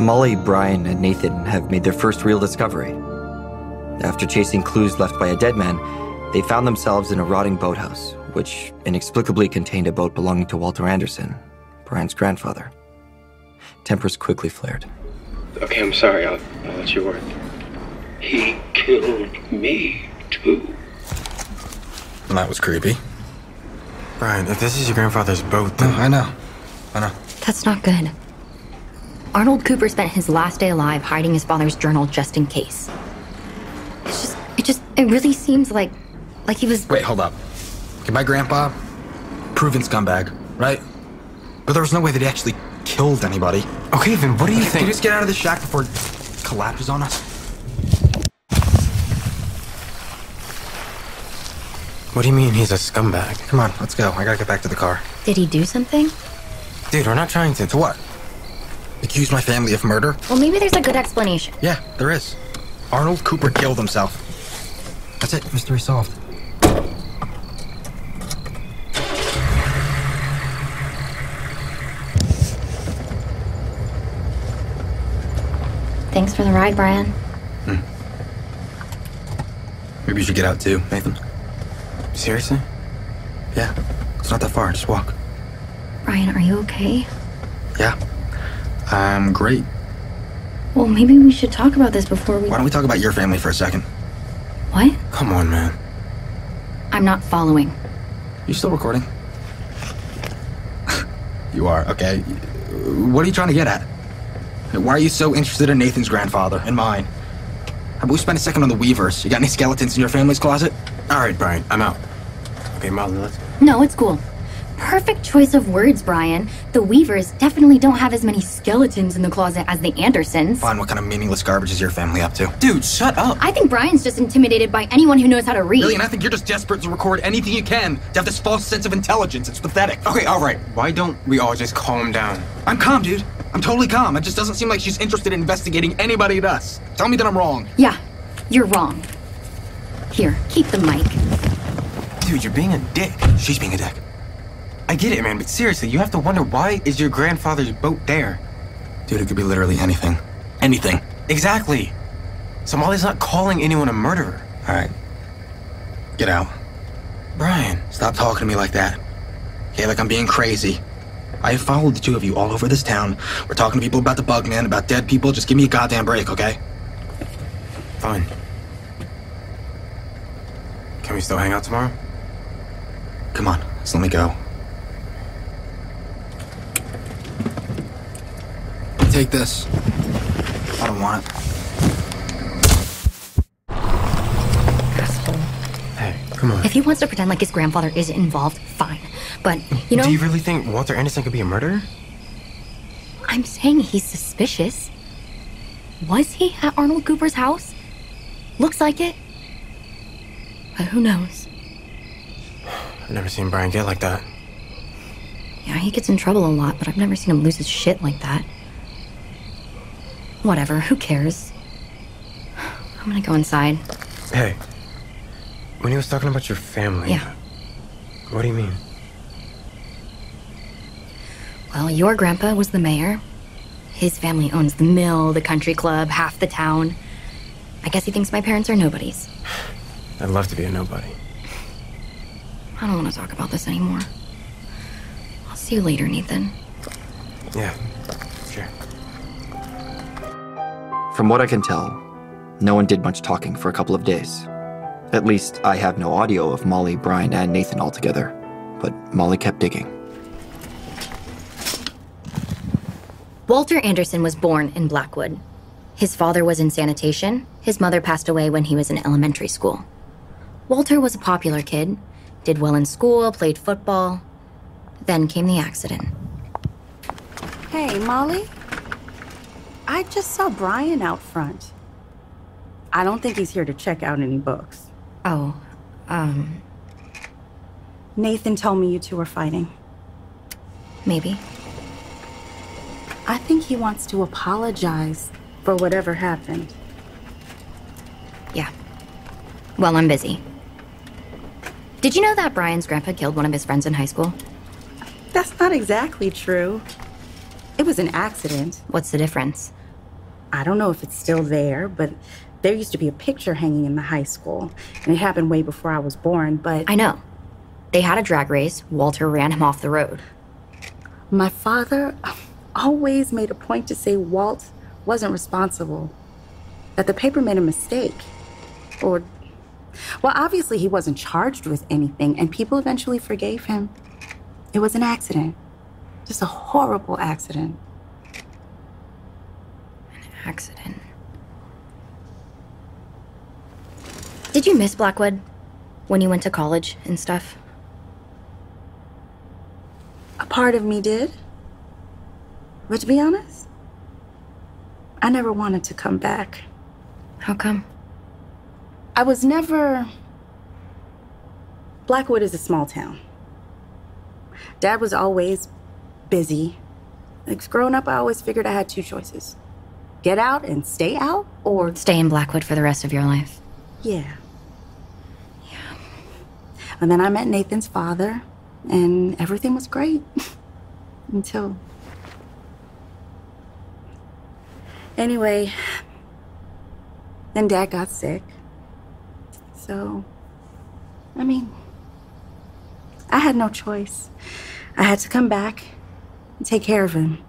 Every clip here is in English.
Molly, Brian, and Nathan have made their first real discovery. After chasing clues left by a dead man, they found themselves in a rotting boathouse, which inexplicably contained a boat belonging to Walter Anderson, Brian's grandfather. Tempers quickly flared. Okay, I'm sorry. I'll let you work. He killed me, too. That was creepy. Brian, if this is your grandfather's boat, then... I know. That's not good. Arnold Cooper spent his last day alive hiding his father's journal just in case. It really seems like he was... Wait, hold up. Okay, my grandpa, proven scumbag, right? But there was no way that he actually killed anybody. Okay, then what do you think? Can you just get out of this shack before it collapses on us? What do you mean he's a scumbag? Come on, let's go. I gotta get back to the car. Did he do something? Dude, we're not trying to... To what? Accuse my family of murder? Well, maybe there's a good explanation. Yeah, there is. Arnold Cooper killed himself. That's it. Mystery solved. Thanks for the ride, Brian. Maybe you should get out too, Nathan. Seriously? Yeah. It's not that far. Just walk. Brian, are you okay? Yeah. I'm great. Well, maybe we should talk about this before we... Why don't we talk about your family for a second? What? Come on, man. I'm not following. You still recording? You are, okay. What are you trying to get at? Why are you so interested in Nathan's grandfather and mine? How about we spend a second on the Weavers? You got any skeletons in your family's closet? All right, Brian, I'm out. Okay, Molly, let's... No, it's cool. Perfect choice of words, Brian. The Weavers definitely don't have as many skeletons in the closet as the Andersons. Fine, what kind of meaningless garbage is your family up to? Dude, shut up! I think Brian's just intimidated by anyone who knows how to read. Really? And I think you're just desperate to record anything you can to have this false sense of intelligence. It's pathetic. Okay, all right. Why don't we all just calm down? I'm calm, dude. I'm totally calm. It just doesn't seem like she's interested in investigating anybody but us. Tell me that I'm wrong. Yeah, you're wrong. Here, keep the mic. Dude, you're being a dick. She's being a dick. I get it, man, but seriously, you have to wonder, why is your grandfather's boat there? Dude, it could be literally anything. Anything. Exactly. So Molly's not calling anyone a murderer. All right. Get out. Brian. Stop talking to me like that. Okay, like I'm being crazy. I have followed the two of you all over this town. We're talking to people about the Bugman, about dead people. Just give me a goddamn break, okay? Fine. Can we still hang out tomorrow? Come on, just let me go. Take this. I don't want it. Asshole. Hey, come on. If he wants to pretend like his grandfather isn't involved, fine. But, you know... Do you really think Walter Anderson could be a murderer? I'm saying he's suspicious. Was he at Arnold Cooper's house? Looks like it. But who knows? I've never seen Brian get like that. Yeah, he gets in trouble a lot, but I've never seen him lose his shit like that. Whatever, who cares? I'm gonna go inside. Hey, when he was talking about your family... Yeah. What do you mean? Well, your grandpa was the mayor. His family owns the mill, the country club, half the town. I guess he thinks my parents are nobodies. I'd love to be a nobody. I don't want to talk about this anymore. I'll see you later, Nathan. Yeah, sure. From what I can tell, no one did much talking for a couple of days. At least, I have no audio of Molly, Brian, and Nathan all together. But Molly kept digging. Walter Anderson was born in Blackwood. His father was in sanitation. His mother passed away when he was in elementary school. Walter was a popular kid, did well in school, played football. Then came the accident. Hey, Molly. I just saw Brian out front. I don't think he's here to check out any books. Oh, Nathan told me you two were fighting. maybe. I think he wants to apologize for whatever happened. Yeah. Well, I'm busy. Did you know that Brian's grandpa killed one of his friends in high school? That's not exactly true. It was an accident. What's the difference? I don't know if it's still there, but there used to be a picture hanging in the high school. And it happened way before I was born, but... I know. They had a drag race. Walter ran him off the road. My father always made a point to say Walt wasn't responsible. That the paper made a mistake. Or... Well, obviously he wasn't charged with anything, and people eventually forgave him. It was an accident. Just a horrible accident. Accident. Did you miss Blackwood when you went to college and stuff? A part of me did. But to be honest, I never wanted to come back. How come? I was never... Blackwood is a small town. Dad was always busy. Like, growing up, I always figured I had two choices. Get out and stay out, or... Stay in Blackwood for the rest of your life. Yeah. And then I met Nathan's father, and everything was great. Until... Anyway, then Dad got sick. So, I mean, I had no choice. I had to come back and take care of him.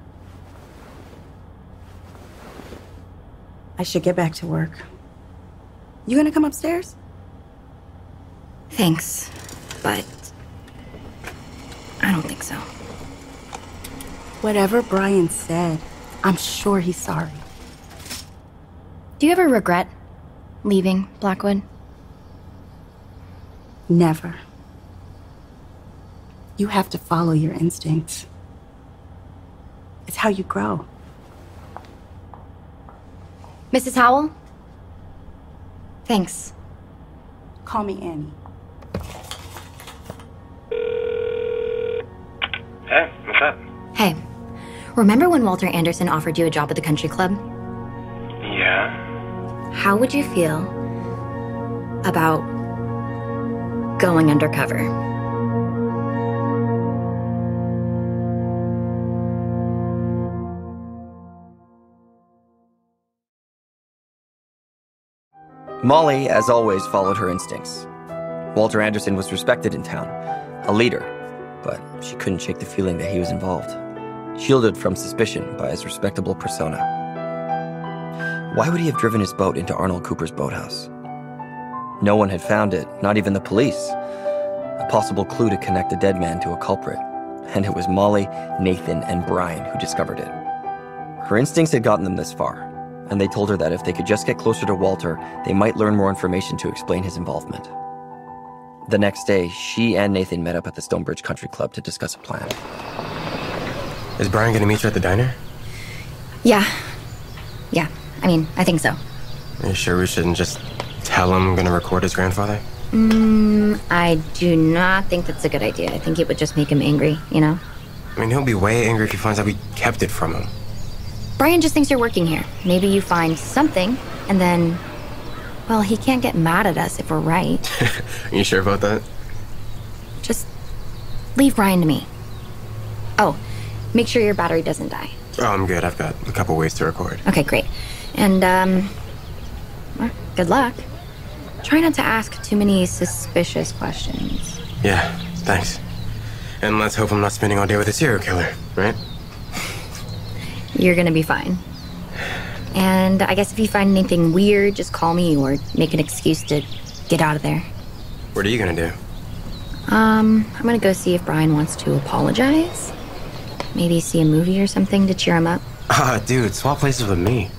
I should get back to work. You gonna come upstairs? Thanks, but I don't think so. Whatever Brian said, I'm sure he's sorry. Do you ever regret leaving Blackwood? Never. You have to follow your instincts. It's how you grow. Mrs. Howell? Thanks. Call me Annie. Hey, what's up? Hey, remember when Walter Anderson offered you a job at the country club? Yeah? How would you feel about going undercover? Molly, as always, followed her instincts. Walter Anderson was respected in town, a leader, but she couldn't shake the feeling that he was involved, shielded from suspicion by his respectable persona. Why would he have driven his boat into Arnold Cooper's boathouse? No one had found it, not even the police. A possible clue to connect the dead man to a culprit. And it was Molly, Nathan, and Brian who discovered it. Her instincts had gotten them this far, and they told her that if they could just get closer to Walter, they might learn more information to explain his involvement. The next day, she and Nathan met up at the Stonebridge Country Club to discuss a plan. Is Brian gonna meet you at the diner? Yeah. I mean, I think so. Are you sure we shouldn't just tell him I'm gonna record his grandfather? I do not think that's a good idea. I think it would just make him angry, you know? I mean, he'll be way angry if he finds out we kept it from him. Brian just thinks you're working here. Maybe you find something, and then... Well, he can't get mad at us if we're right. Are you sure about that? Just leave Brian to me. Oh, make sure your battery doesn't die. Oh, I'm good. I've got a couple ways to record. Okay, great. And, well, good luck. Try not to ask too many suspicious questions. Yeah, thanks. And let's hope I'm not spending all day with a serial killer, right? You're gonna be fine. And I guess if you find anything weird, just call me or make an excuse to get out of there. What are you gonna do? I'm gonna go see if Brian wants to apologize. Maybe see a movie or something to cheer him up. Dude, swap places with me.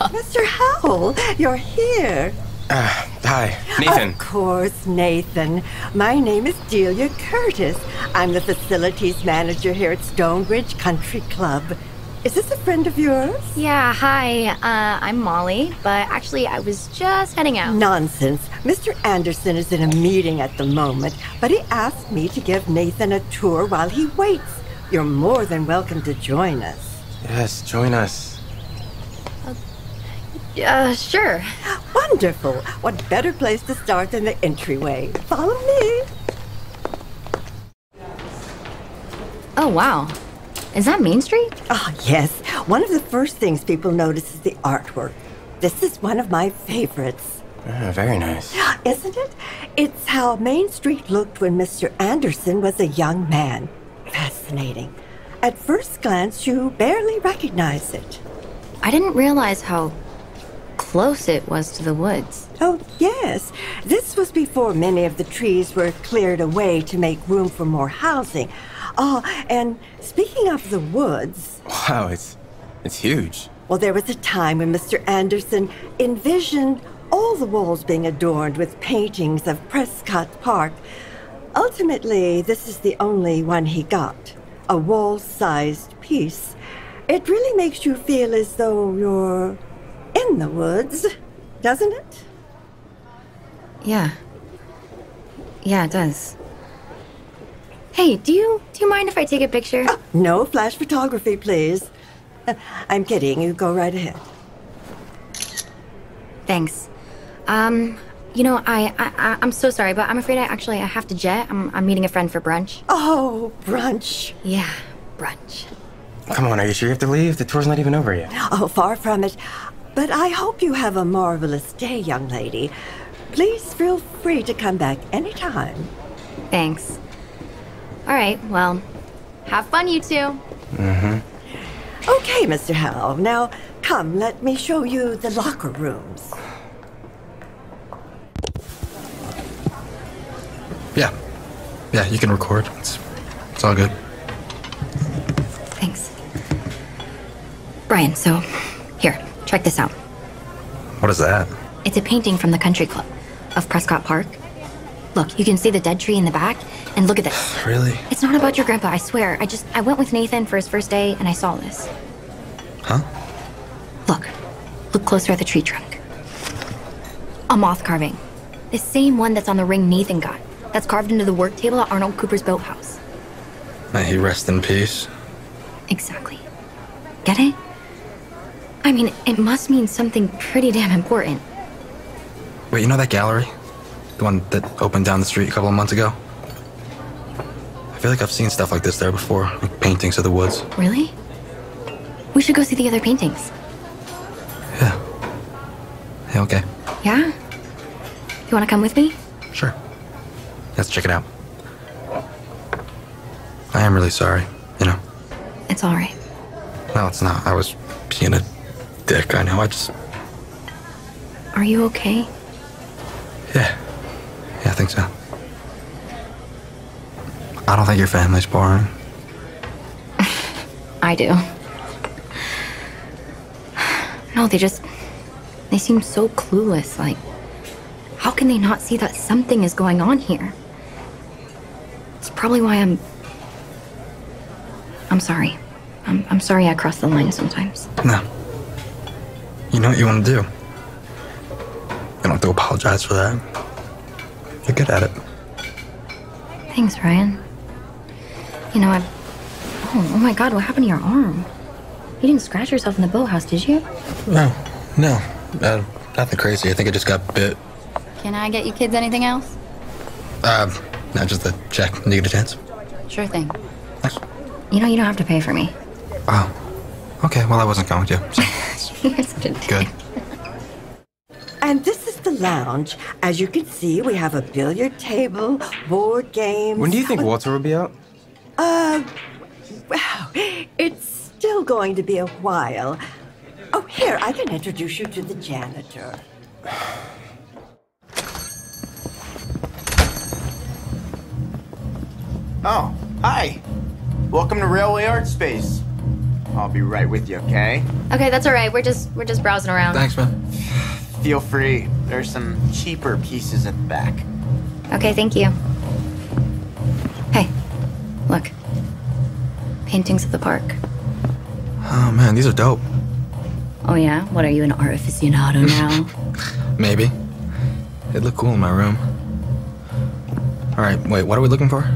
Mr. Howell, you're here. Hi, Nathan. Of course, Nathan. My name is Delia Curtis. I'm the facilities manager here at Stonebridge Country Club. Is this a friend of yours? Yeah, hi. I'm Molly, but actually I was just heading out. Nonsense. Mr. Anderson is in a meeting at the moment, but he asked me to give Nathan a tour while he waits. You're more than welcome to join us. Yes, join us. Sure. Wonderful. What better place to start than the entryway? Follow me. Oh, wow. Is that Main Street? Ah, yes. One of the first things people notice is the artwork. This is one of my favorites. Very nice. Isn't it? It's how Main Street looked when Mr. Anderson was a young man. Fascinating. At first glance, you barely recognize it. I didn't realize how close it was to the woods. Oh, yes. This was before many of the trees were cleared away to make room for more housing. Oh, and speaking of the woods... Wow, it's huge. Well, there was a time when Mr. Anderson envisioned all the walls being adorned with paintings of Prescott Park. Ultimately, this is the only one he got. A wall-sized piece. It really makes you feel as though you're in the woods, doesn't it? Yeah. Yeah, it does. Hey, do you mind if I take a picture? No flash photography, please. I'm kidding. You go right ahead. Thanks. I'm so sorry, but I'm afraid I have to jet. I'm meeting a friend for brunch. Oh, brunch. Yeah, brunch. Come on, are you sure you have to leave? The tour's not even over yet. Oh, far from it. But I hope you have a marvelous day, young lady. Please feel free to come back anytime. Thanks. All right, well, have fun, you two. Mm-hmm. Okay, Mr. Howell. Now, come, let me show you the locker rooms. Yeah, you can record. It's all good. Thanks. Brian, so, here, check this out. What is that? It's a painting from the country club of Prescott Park. Look, you can see the dead tree in the back, and look at this. Really? It's not about your grandpa, I swear. I went with Nathan for his first day, and I saw this. Huh? Look closer at the tree trunk. A moth carving. The same one that's on the ring Nathan got. That's carved into the work table at Arnold Cooper's boathouse. May he rest in peace. Exactly. Get it? I mean, it must mean something pretty damn important. Wait, you know that gallery? The one that opened down the street a couple of months ago? I feel like I've seen stuff like this there before, like paintings of the woods. Really? We should go see the other paintings. Yeah, okay. Yeah? You wanna come with me? Sure. Let's check it out. I am really sorry, you know. It's alright. No, it's not. I was being a dick, I know. Are you okay? Yeah, I think so. I don't think your family's boring. I do. No, they seem so clueless, like, how can they not see that something is going on here? It's probably why I'm sorry. I'm sorry I crossed the line sometimes. No. You know what you want to do. You don't have to apologize for that. You're good at it. Thanks, Ryan. You know, oh my god, what happened to your arm? You didn't scratch yourself in the boathouse, did you? No. Nothing crazy. I think I just got bit. Can I get you kids anything else? No, just a check. When you get a chance. Sure thing. Thanks. You know, you don't have to pay for me. Oh. Okay, well, I wasn't going to. So. You're such a dick. Good. And this is the lounge. As you can see, we have a billiard table, board games. When do you think Walter will be out? Well, it's still going to be a while. Oh, here, I can introduce you to the janitor. Oh, hi. Welcome to Railway Art Space. I'll be right with you, okay? Okay, that's all right. We're just browsing around. Thanks, man. Feel free. There's some cheaper pieces at the back. Okay, thank you. Hey, look. Paintings of the park. Oh, man, these are dope. Oh yeah? What, are you an art aficionado now? Maybe. It'd look cool in my room. All right, wait, what are we looking for?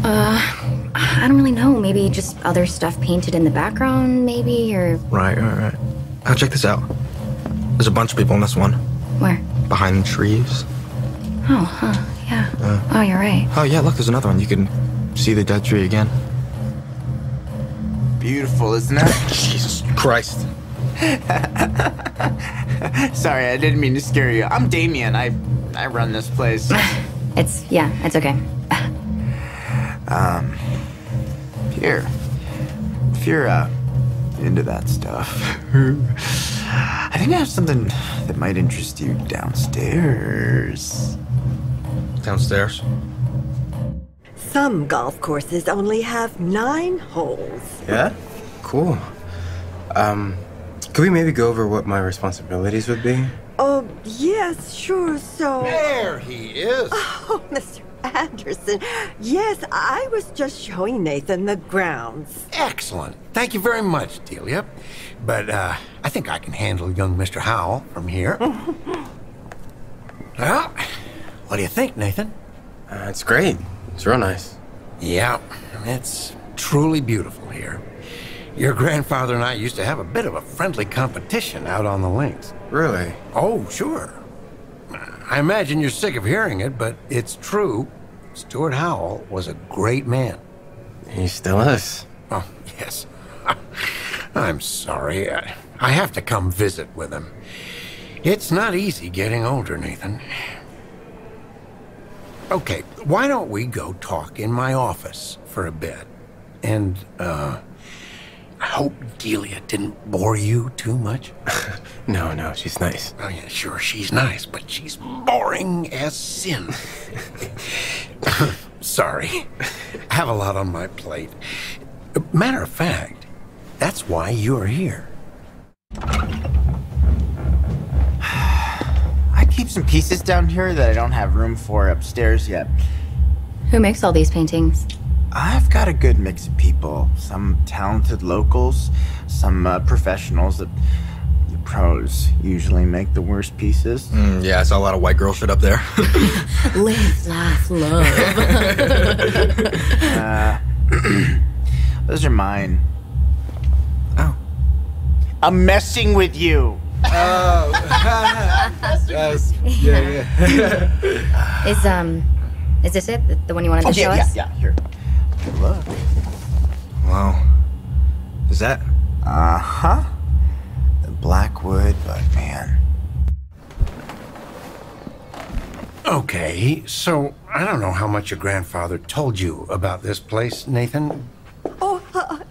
I don't really know. Maybe just other stuff painted in the background, maybe, or... Right. Oh, check this out. There's a bunch of people in this one. Where? Behind the trees. Oh, huh, yeah. Oh, you're right. Oh, yeah, look, there's another one. You can see the dead tree again. beautiful, isn't it? Jesus Christ. Sorry, I didn't mean to scare you. I'm Damien. I run this place. It's okay. If you're into that stuff, I think I have something that might interest you downstairs. Downstairs? Some golf courses only have 9 holes. Yeah? Cool. Could we maybe go over what my responsibilities would be? Oh, yes, sure, so... There he is. Oh, Mr. Anderson. Yes, I was just showing Nathan the grounds. Excellent. Thank you very much, Delia. But I think I can handle young Mr. Howell from here. Well, what do you think, Nathan? It's great. It's real nice. Yeah, it's truly beautiful here. Your grandfather and I used to have a bit of a friendly competition out on the links. Really? Oh, sure. I imagine you're sick of hearing it, but it's true. Stuart Howell was a great man. He still is. Oh, yes. I'm sorry. I have to come visit with him. It's not easy getting older, Nathan. Okay, why don't we go talk in my office for a bit? And, I hope Delia didn't bore you too much. No, she's nice. Oh, yeah, sure, she's nice, but she's boring as sin. Sorry. I have a lot on my plate. Matter of fact, that's why you're here. I keep some pieces down here that I don't have room for upstairs yet. Who makes all these paintings? I've got a good mix of people. Some talented locals, some professionals. The pros usually make the worst pieces. Yeah, I saw a lot of white girl shit up there. Live, laugh, love. Those are mine. Oh. I'm messing with you. Oh. Yes. Yeah. Is this it? The one you wanted to show us? Yeah, here. Look. Wow. Is that? Uh-huh. The Blackwood, but man. Okay, so I don't know how much your grandfather told you about this place, Nathan. Oh,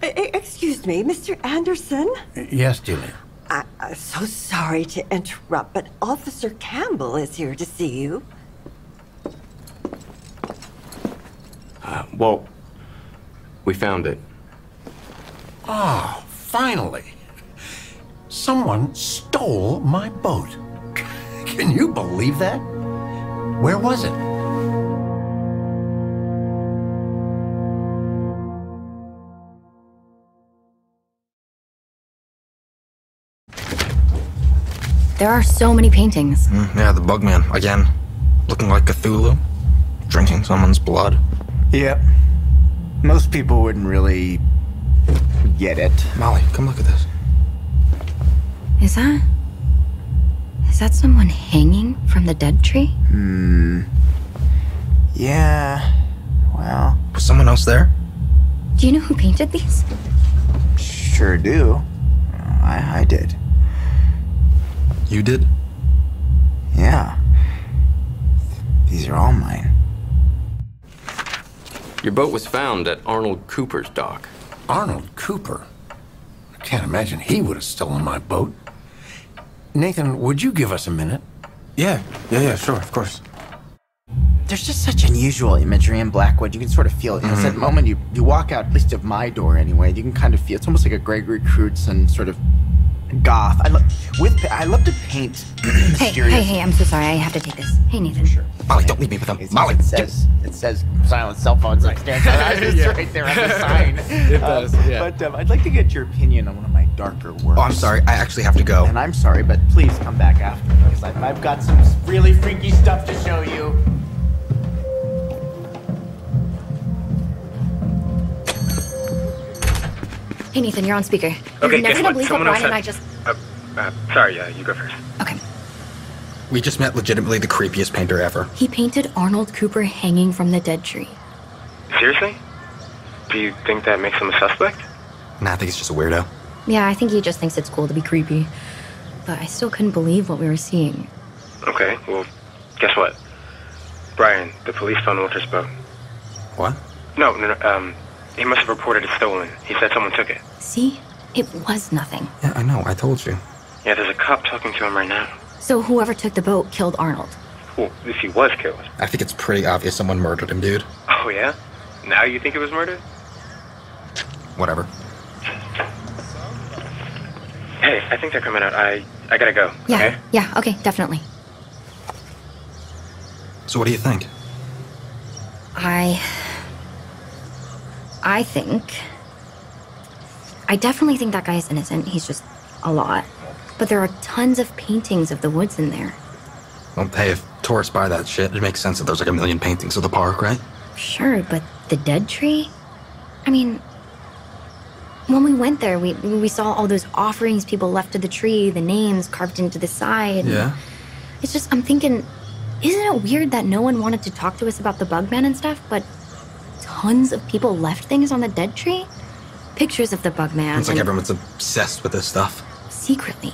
excuse me, Mr. Anderson? Yes, Delia. I'm so sorry to interrupt, but Officer Campbell is here to see you. Well, we found it. Oh, finally. Someone stole my boat. Can you believe that? Where was it? There are so many paintings. Yeah, the Bugman, again. Looking like Cthulhu. Drinking someone's blood. Yep. Most people wouldn't really get it. Molly, come look at this. Is that someone hanging from the dead tree? Yeah. Well, Was someone else there? Do you know who painted these? sure do. I did. You did? Yeah. These are all mine. Your boat was found at Arnold Cooper's dock. Arnold Cooper? I can't imagine he would have stolen my boat. Nathan, would you give us a minute? Yeah, sure, of course. There's just such unusual imagery in Blackwood. You can sort of feel it. You know, the moment you walk out, at least of my door anyway, you can kind of feel it's almost like a Gregory Crewdson sort of goth. I love to paint mysterious. Hey, I'm so sorry. I have to take this. Hey, Nathan. Sure. Molly, don't leave me with him. Molly, It says silent cell phones upstairs. It's right there on the sign. It does, yeah. But I'd like to get your opinion on one of my darker works. Oh, I'm sorry. I actually have to go. And I'm sorry, but please come back after because I've got some really freaky stuff to show you. Hey, Nathan, you're on speaker. Okay, You're never guess gonna what? believe Someone what else Brian and I said- just... Sorry, you go first. Okay. We just met legitimately the creepiest painter ever. He painted Arnold Cooper hanging from the dead tree. Seriously? Do you think that makes him a suspect? Nah, I think he's just a weirdo. Yeah, I think he just thinks it's cool to be creepy. But I still couldn't believe what we were seeing. Okay, well, guess what? Brian, the police found Walter's boat. What? No, he must have reported it stolen. He said someone took it. See? It was nothing. Yeah, I know, I told you. Yeah, there's a cop talking to him right now. So whoever took the boat killed Arnold. Well, if he was killed. I think it's pretty obvious someone murdered him, dude. Oh, yeah? Now you think it was murder? Whatever. Hey, I think they're coming out. I gotta go. Yeah, okay? yeah, okay, definitely. So what do you think? I definitely think that guy is innocent. He's just a lot. But there are tons of paintings of the woods in there. Well, hey, if tourists buy that shit, it makes sense that there's like a million paintings of the park, right? Sure, but the dead tree? I mean, when we went there, we saw all those offerings people left to the tree, the names carved into the side. Yeah. It's just, I'm thinking, isn't it weird that no one wanted to talk to us about the Bugman and stuff, but tons of people left things on the dead tree? Pictures of the Bugman. It's like everyone's obsessed with this stuff. Secretly.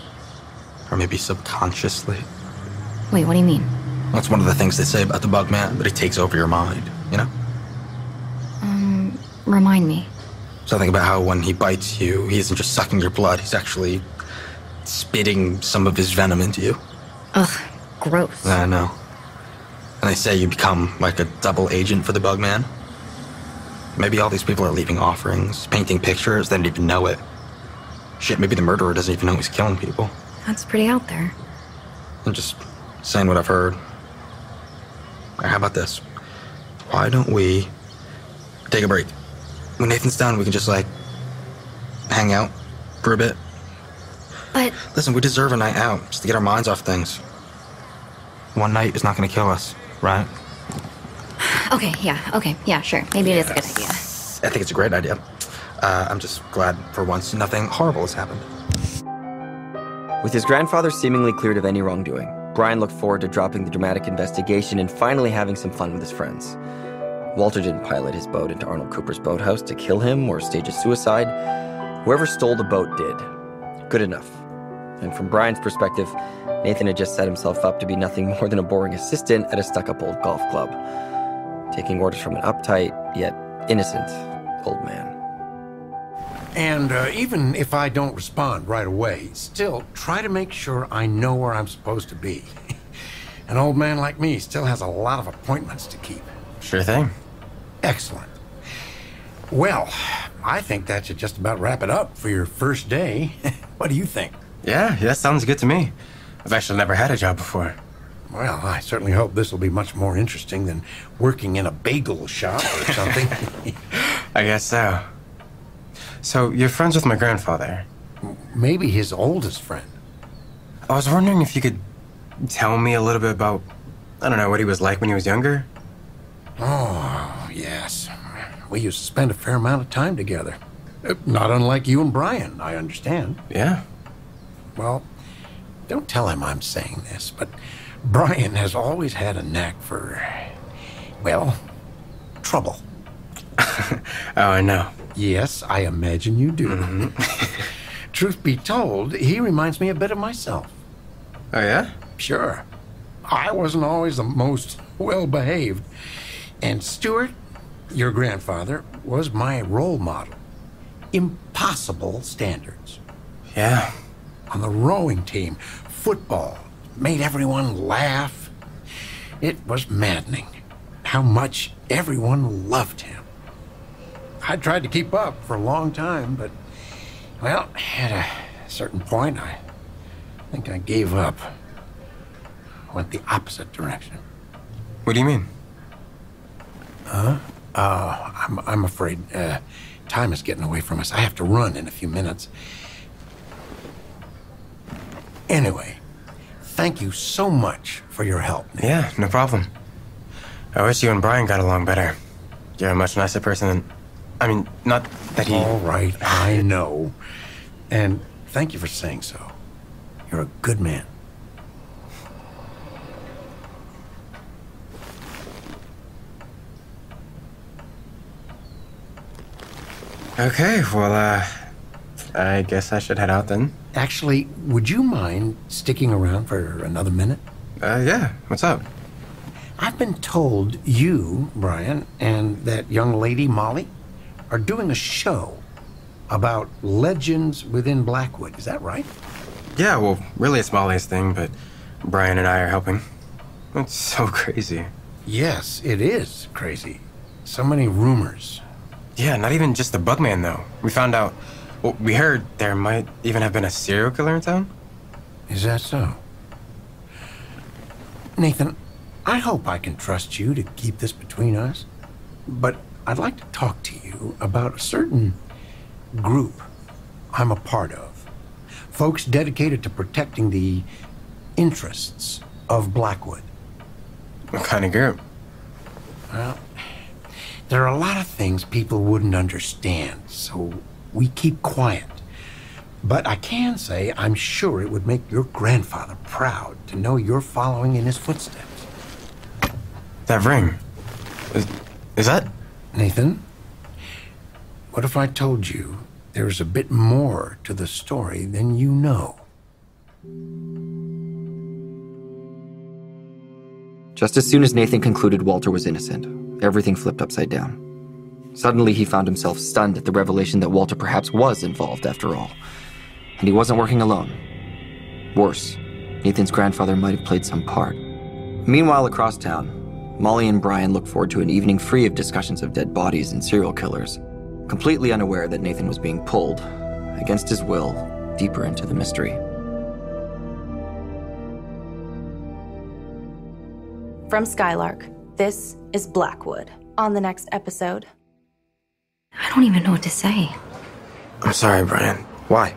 Or maybe subconsciously. Wait, what do you mean? That's one of the things they say about the Bugman, that he takes over your mind, you know? Remind me. Something about how when he bites you, he isn't just sucking your blood, he's actually spitting some of his venom into you. Ugh, gross. I know. And they say you become like a double agent for the Bugman. Maybe all these people are leaving offerings, painting pictures, they don't even know it. Shit, maybe the murderer doesn't even know he's killing people. That's pretty out there. I'm just saying what I've heard. How about this? Why don't we take a break? When Nathan's done, we can just, like, hang out for a bit. But... Listen, we deserve a night out, just to get our minds off things. One night is not going to kill us, right? Okay, yeah, sure. Maybe it is a good idea. I think it's a great idea. I'm just glad, for once, nothing horrible has happened. With his grandfather seemingly cleared of any wrongdoing, Brian looked forward to dropping the dramatic investigation and finally having some fun with his friends. Walter didn't pilot his boat into Arnold Cooper's boathouse to kill him or stage a suicide. Whoever stole the boat did. Good enough. And from Brian's perspective, Nathan had just set himself up to be nothing more than a boring assistant at a stuck-up old golf club, taking orders from an uptight, yet innocent, old man. And even if I don't respond right away, still try to make sure I know where I'm supposed to be. An old man like me still has a lot of appointments to keep. Sure thing. Excellent. Well, I think that should just about wrap it up for your first day. What do you think? Yeah, that sounds good to me. I've actually never had a job before. Well, I certainly hope this will be much more interesting than working in a bagel shop or something. I guess so. So, you're friends with my grandfather? Maybe his oldest friend. I was wondering if you could tell me a little bit about, I don't know, what he was like when he was younger? Oh, yes. We used to spend a fair amount of time together. Not unlike you and Brian, I understand. Yeah. Well, don't tell him I'm saying this, but Brian has always had a knack for, well, trouble. Oh, I know. Yes, I imagine you do. Mm-hmm. Truth be told, he reminds me a bit of myself. Oh, yeah? Sure. I wasn't always the most well-behaved. And Stuart, your grandfather, was my role model. Impossible standards. Yeah. On the rowing team, football made everyone laugh. It was maddening how much everyone loved him. I tried to keep up for a long time, but, well, at a certain point, I think I gave up. Went the opposite direction. What do you mean? I'm afraid time is getting away from us. I have to run in a few minutes. Anyway, thank you so much for your help, Nick. Yeah, no problem. I wish you and Brian got along better. You're a much nicer person than... I mean, not that he... All right, I know. And thank you for saying so. You're a good man. Okay, well, I guess I should head out then. Actually, would you mind sticking around for another minute? Yeah. What's up? I've been told you, Brian, and that young lady, Molly, are doing a show about legends within Blackwood. Is that right? Yeah, well, really it's Molly's thing, but Brian and I are helping. It's so crazy. Yes, it is crazy. So many rumors. Yeah, not even just the Bugman, though. We found out... Well, we heard there might even have been a serial killer in town. Is that so? Nathan, I hope I can trust you to keep this between us, but I'd like to talk to you about a certain group I'm a part of. Folks dedicated to protecting the interests of Blackwood. What kind of group? Well, there are a lot of things people wouldn't understand, so we keep quiet. But I can say I'm sure it would make your grandfather proud to know you're following in his footsteps. That ring. Is that? Nathan, what if I told you there's a bit more to the story than you know? Just as soon as Nathan concluded Walter was innocent, everything flipped upside down. Suddenly, he found himself stunned at the revelation that Walter perhaps was involved after all. And he wasn't working alone. Worse, Nathan's grandfather might have played some part. Meanwhile, across town, Molly and Brian looked forward to an evening free of discussions of dead bodies and serial killers, completely unaware that Nathan was being pulled, against his will, deeper into the mystery. From Skylark, this is Blackwood. On the next episode... I don't even know what to say. I'm sorry, Brian. Why?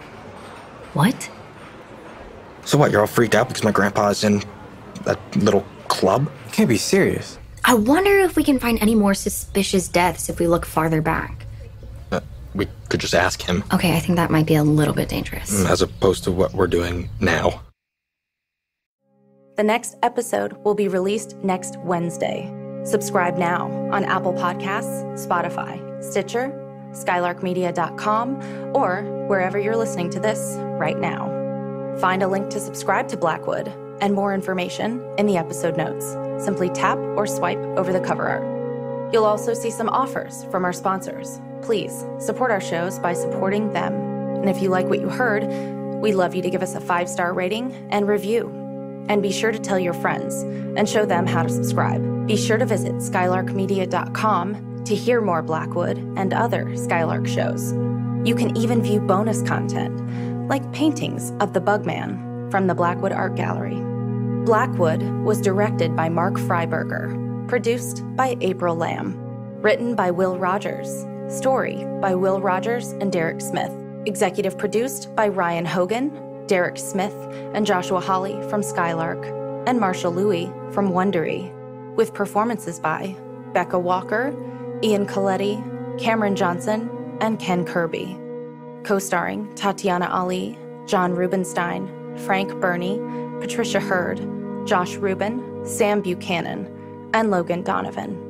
What? So what, you're all freaked out because my grandpa's in that little club? You can't be serious. I wonder if we can find any more suspicious deaths if we look farther back. We could just ask him. Okay, I think that might be a little bit dangerous. As opposed to what we're doing now. The next episode will be released next Wednesday. Subscribe now on Apple Podcasts, Spotify, Stitcher, SkylarkMedia.com, or wherever you're listening to this right now. Find a link to subscribe to Blackwood and more information in the episode notes. Simply tap or swipe over the cover art. You'll also see some offers from our sponsors. Please support our shows by supporting them. And if you like what you heard, we'd love you to give us a 5-star rating and review. And be sure to tell your friends and show them how to subscribe. Be sure to visit SkylarkMedia.com to hear more Blackwood and other Skylark shows. You can even view bonus content, like paintings of the Bugman from the Blackwood Art Gallery. Blackwood was directed by Mark Freiberger, produced by April Lamb, written by Will Rogers, story by Will Rogers and Derek Smith, executive produced by Ryan Hogan, Derek Smith, and Joshua Hawley from Skylark, and Marshall Louis from Wondery, with performances by Becca Walker, Ian Coletti, Cameron Johnson, and Ken Kirby. Co-starring Tatiana Ali, John Rubenstein, Frank Burney, Patricia Hurd, Josh Rubin, Sam Buchanan, and Logan Donovan.